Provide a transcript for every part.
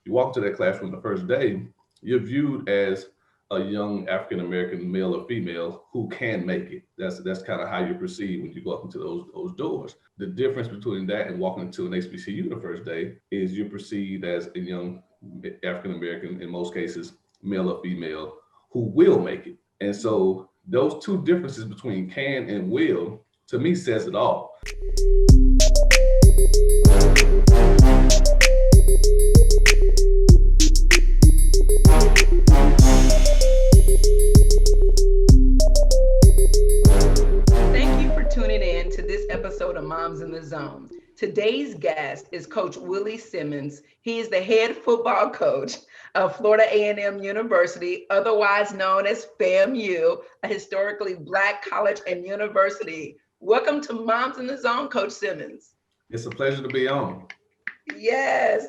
You walk into that classroom the first day, you're viewed as a young African American male or female who can make it. That's kind of how you're perceived when you walk into those doors. The difference between that and walking into an HBCU the first day is you're perceived as a young African American, in most cases, male or female, who will make it. And so those two differences between can and will, to me, says it all. Thank you for tuning in to this episode of Moms in the Zone. Today's guest is Coach Willie Simmons. He is the head football coach of Florida A&M University, otherwise known as FAMU, a historically Black college and university. Welcome to Moms in the Zone, Coach Simmons. It's a pleasure to be on. Yes,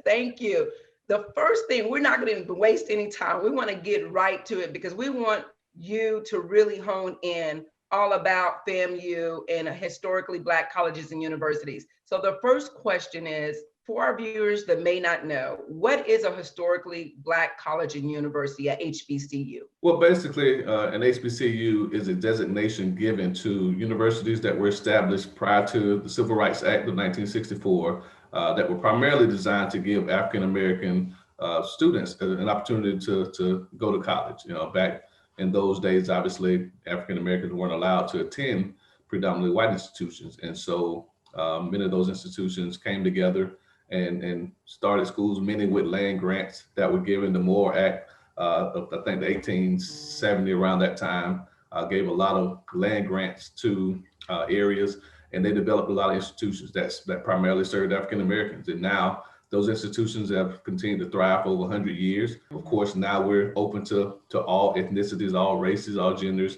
thank you. The first thing, we're not going to waste any time. We want to get right to it because we want you to really hone in all about FAMU and historically Black colleges and universities. So the first question is, for our viewers that may not know, what is a historically Black college and university, a HBCU? Well, basically, an HBCU is a designation given to universities that were established prior to the Civil Rights Act of 1964 that were primarily designed to give African American students an opportunity to go to college. Back in those days, obviously, African Americans weren't allowed to attend predominantly white institutions. And so many of those institutions came together and started schools, many with land grants that were given. The Moore Act of, I think, the 1870, around that time, gave a lot of land grants to areas, and they developed a lot of institutions that primarily served African Americans. And now those institutions have continued to thrive for over 100 years. Of course, now we're open to all ethnicities, all races, all genders.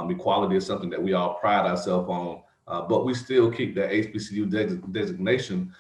Equality is something that we all pride ourselves on. But we still keep that HBCU designation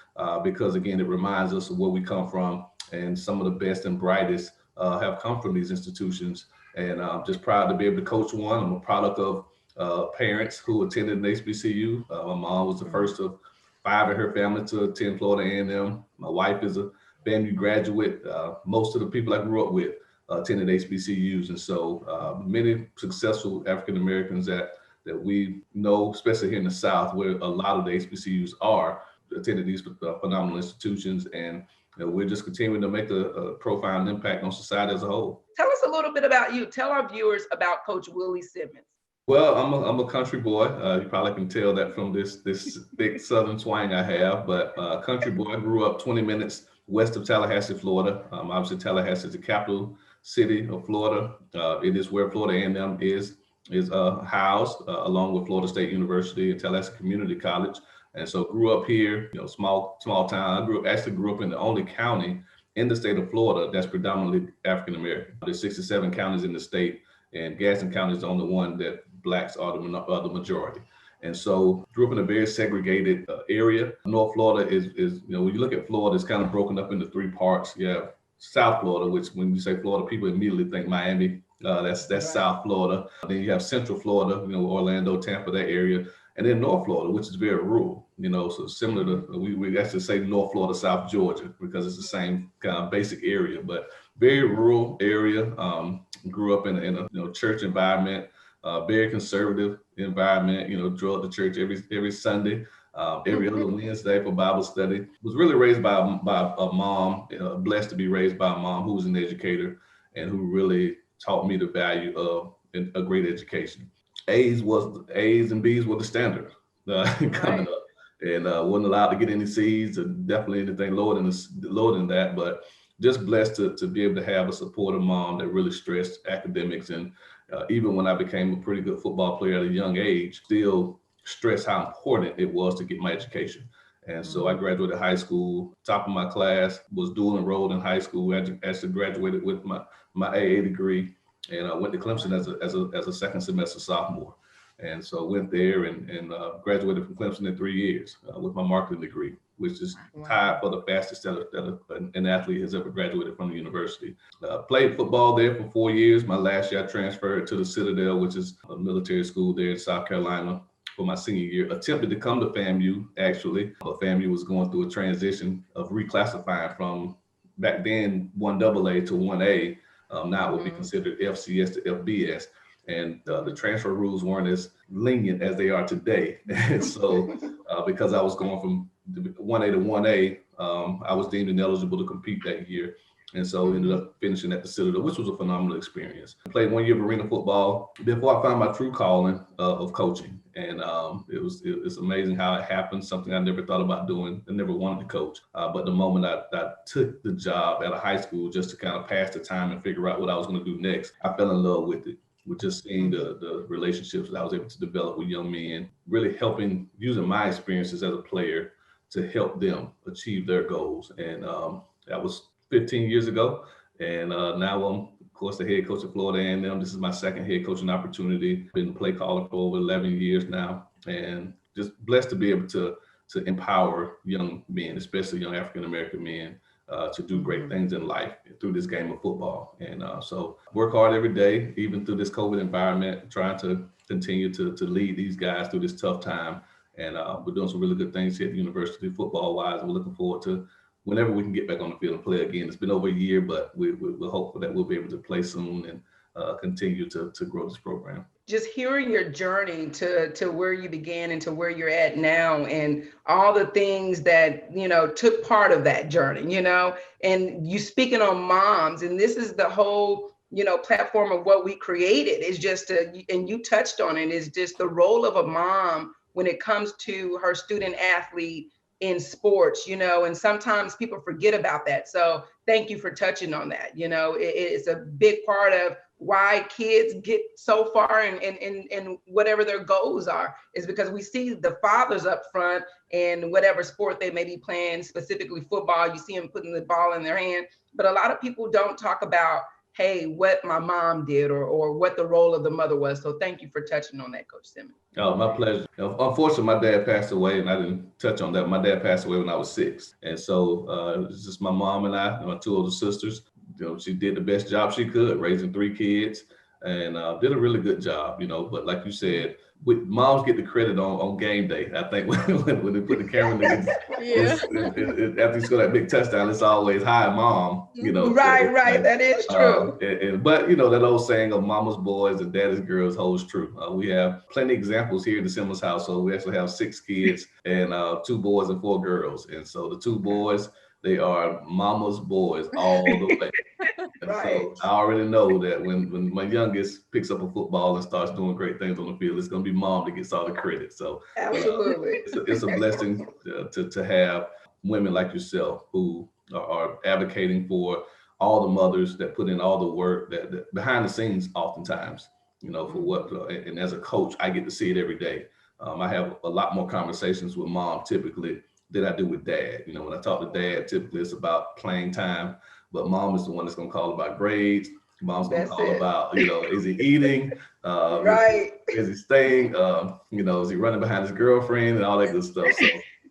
because, again, it reminds us of where we come from. And some of the best and brightest have come from these institutions. And I'm just proud to be able to coach one. I'm a product of parents who attended an HBCU. My mom was the first of 5 in her family to attend Florida A&M. My wife is a FAMU graduate. Most of the people I grew up with attended HBCUs. And so many successful African Americans that we know, especially here in the South, where a lot of the HBCUs are, attended these phenomenal institutions. And we're just continuing to make a profound impact on society as a whole. Tell us a little bit about you. Tell our viewers about Coach Willie Simmons. Well, I'm a country boy. You probably can tell that from this thick Southern twang I have. But country boy, I grew up 20 minutes west of Tallahassee, Florida. Obviously, Tallahassee is the capital city of Florida. It is where Florida A&M is housed, along with Florida State University and Tallahassee Community College. And so grew up here, small town. I grew up in the only county in the state of Florida that's predominantly African American. There's 67 counties in the state, and Gaston County is the only one that Blacks are the majority. And so grew up in a very segregated area. North Florida is when you look at Florida, it's kind of broken up into 3 parts. You have South Florida, which when you say Florida, people immediately think Miami. That's right. South Florida. Then you have Central Florida, Orlando, Tampa, that area. And then North Florida, which is very rural, so similar to, we actually say North Florida, South Georgia, because it's the same kind of basic area, but very rural area. Grew up in a church environment, very conservative environment, drove to church every Sunday, every other Wednesday for Bible study. Was really raised by a mom, blessed to be raised by a mom who was an educator and who really taught me the value of a great education. A's and B's were the standard coming up, and wasn't allowed to get any C's or definitely anything lower than that. But just blessed to be able to have a supportive mom that really stressed academics, and even when I became a pretty good football player at a young age, still stressed how important it was to get my education. And so I graduated high school, top of my class, was dual enrolled in high school. I actually graduated with my AA degree, and I went to Clemson as a second semester sophomore. And so went there and graduated from Clemson in 3 years with my marketing degree, which is tied for the fastest that an athlete has ever graduated from the university. Played football there for 4 years. My last year I transferred to the Citadel, which is a military school there in South Carolina, for my senior year. Attempted to come to FAMU, actually, but FAMU was going through a transition of reclassifying from back then 1AA to 1A. Now it would be Mhm. considered FCS to FBS. And the transfer rules weren't as lenient as they are today. And so because I was going from 1A to 1A, I was deemed ineligible to compete that year. And so ended Mhm. up finishing at the Citadel, which was a phenomenal experience. I played 1 year of arena football before I found my true calling of coaching. And it's amazing how it happened, something I never thought about doing. I never wanted to coach. But the moment I took the job at a high school just to kind of pass the time and figure out what I was going to do next, I fell in love with it. With just seeing the relationships that I was able to develop with young men, really helping, using my experiences as a player to help them achieve their goals. And that was 15 years ago. And now I'm, of course, the head coach of Florida A&M. This is my second head coaching opportunity. Been a play caller for over 11 years now, and just blessed to be able to empower young men, especially young African American men, to do great things in life through this game of football. And so work hard every day, even through this COVID environment, trying to continue to lead these guys through this tough time. And we're doing some really good things here at the university football wise. We're looking forward to whenever we can get back on the field and play again. It's been over a year, but we're hopeful that we'll be able to play soon and continue to grow this program. Just hearing your journey to where you began and to where you're at now, and all the things that took part of that journey, and you speaking on moms, and this is the whole platform of what we created, is just to, and you touched on it, is just the role of a mom when it comes to her student athlete in sports, and sometimes people forget about that. So thank you for touching on that. It's a big part of why kids get so far in whatever their goals are, is because we see the fathers up front in whatever sport they may be playing, specifically football. You see them putting the ball in their hand, but a lot of people don't talk about, hey, what my mom did, or what the role of the mother was. So thank you for touching on that, Coach Simmons. Oh, my pleasure. Unfortunately, my dad passed away, and I didn't touch on that. My dad passed away when I was 6. And so it was just my mom and I, and my 2 older sisters. She did the best job she could, raising 3 kids, and did a really good job, But like you said, moms get the credit on game day. I think when they put the camera in after you score that big touchdown, it's always, hi, mom, Right. That is true. But that old saying of mama's boys and daddy's girls holds true. We have plenty of examples here in the Simmons household. We actually have 6 kids and 2 boys and 4 girls. And so the 2 boys, they are mama's boys all the way. And so I already know that when my youngest picks up a football and starts doing great things on the field, it's going to be mom that gets all the credit. So absolutely, it's a blessing to have women like yourself who are advocating for all the mothers that put in all the work that behind the scenes, oftentimes, for what. And as a coach, I get to see it every day. I have a lot more conversations with mom typically than I do with dad. When I talk to dad, typically it's about playing time. But mom is the one that's going to call about grades. Mom's going to call about, is he eating? Right. Is he staying? Is he running behind his girlfriend and all that good stuff? So,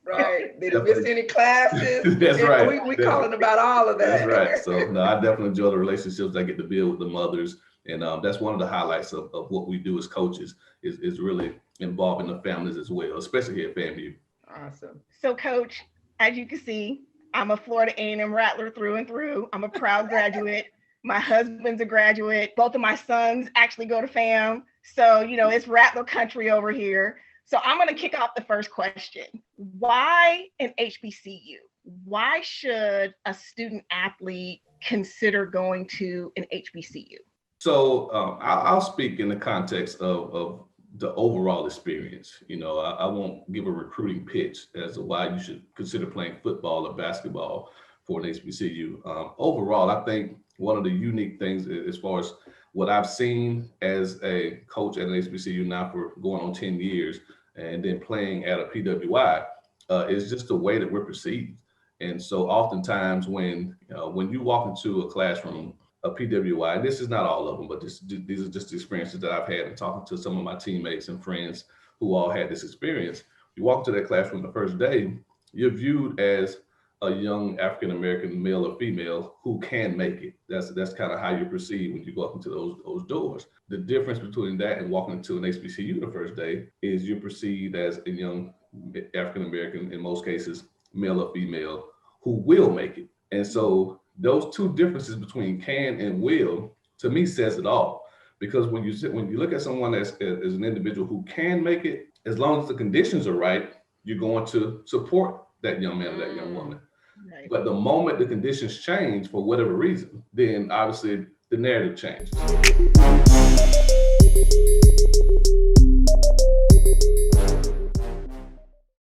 right. Did he miss any classes? That's right. We calling about all of that. That's right. So, no, I definitely enjoy the relationships I get to build with the mothers. And that's one of the highlights of what we do as coaches is really involving the families as well, especially here at FAMU. Awesome. So, Coach, as you can see, I'm a Florida A&M Rattler through and through. I'm a proud graduate. My husband's a graduate. Both of my sons actually go to FAM. So, it's Rattler country over here. So I'm going to kick off the first question. Why an HBCU? Why should a student athlete consider going to an HBCU? So I'll speak in the context of the overall experience. I won't give a recruiting pitch as to why you should consider playing football or basketball for an HBCU. Overall, I think one of the unique things as far as what I've seen as a coach at an HBCU now for going on 10 years and then playing at a PWI is just the way that we're perceived. And so oftentimes when you walk into a classroom, a PWI, and this is not all of them, but these are just the experiences that I've had in talking to some of my teammates and friends who all had this experience. You walk into that classroom the first day, you're viewed as a young African-American male or female who can make it. That's kind of how you're perceived when you go up into those doors. The difference between that and walking into an HBCU the first day is you're perceived as a young African-American, in most cases, male or female, who will make it. And so Those two differences between can and will, to me, says it all. Because when you look at someone as an individual who can make it, as long as the conditions are right, you're going to support that young man or that young woman. Right. But the moment the conditions change for whatever reason, then obviously the narrative changes.